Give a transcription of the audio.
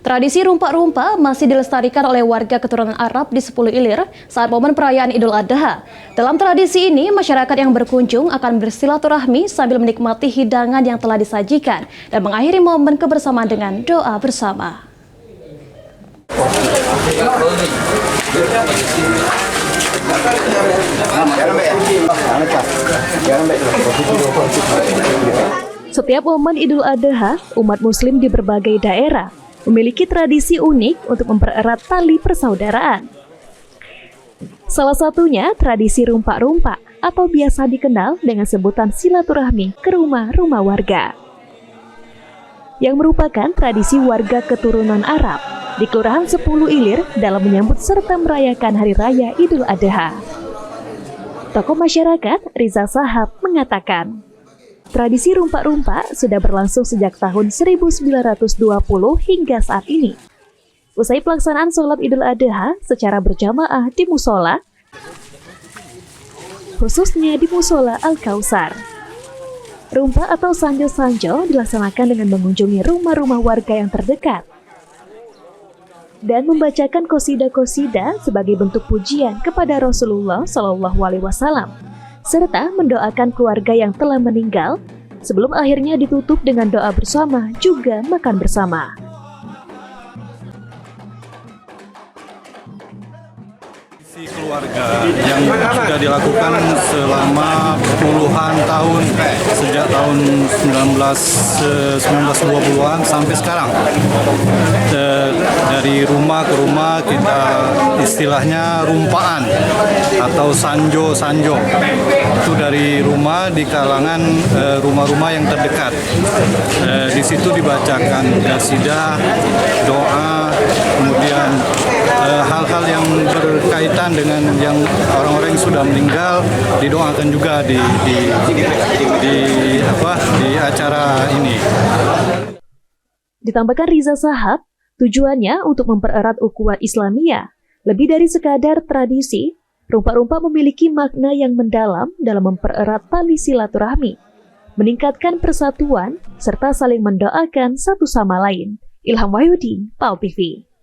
Tradisi rumpa-rumpa masih dilestarikan oleh warga keturunan Arab di 10 Ilir saat momen perayaan Idul Adha. Dalam tradisi ini, masyarakat yang berkunjung akan bersilaturahmi sambil menikmati hidangan yang telah disajikan dan mengakhiri momen kebersamaan dengan doa bersama. Setiap momen Idul Adha, umat Muslim di berbagai daerah memiliki tradisi unik untuk mempererat tali persaudaraan. Salah satunya tradisi rumpa-rumpa atau biasa dikenal dengan sebutan silaturahmi ke rumah-rumah warga. Yang merupakan tradisi warga keturunan Arab di Kelurahan 10 Ilir dalam menyambut serta merayakan Hari Raya Idul Adha. Tokoh masyarakat Riza Sahab mengatakan, tradisi rumpa-rumpa sudah berlangsung sejak tahun 1920 hingga saat ini. Usai pelaksanaan sholat Idul Adha secara berjamaah di musola, khususnya di musola Al-Kautsar. Rumpa atau sanjo-sanjo dilaksanakan dengan mengunjungi rumah-rumah warga yang terdekat dan membacakan qosidah-qosidah sebagai bentuk pujian kepada Rasulullah SAW. Serta mendoakan keluarga yang telah meninggal sebelum akhirnya ditutup dengan doa bersama juga makan bersama. Keluarga yang sudah dilakukan selama puluhan tahun, sejak tahun 1920-an sampai sekarang. Dari rumah ke rumah kita istilahnya rumpaan atau sanjo-sanjo. Itu dari rumah di kalangan rumah-rumah yang terdekat. Di situ dibacakan qasidah, doa, kemudian hal-hal yang berkaitan dengan yang orang-orang yang sudah meninggal didoakan juga di acara ini. Ditambahkan Riza Sahab, tujuannya untuk mempererat ukhuwah Islamiyah. Lebih dari sekadar tradisi, rumpa-rumpa memiliki makna yang mendalam dalam mempererat tali silaturahmi, meningkatkan persatuan serta saling mendoakan satu sama lain. Ilham Wahyudi, PAL TV.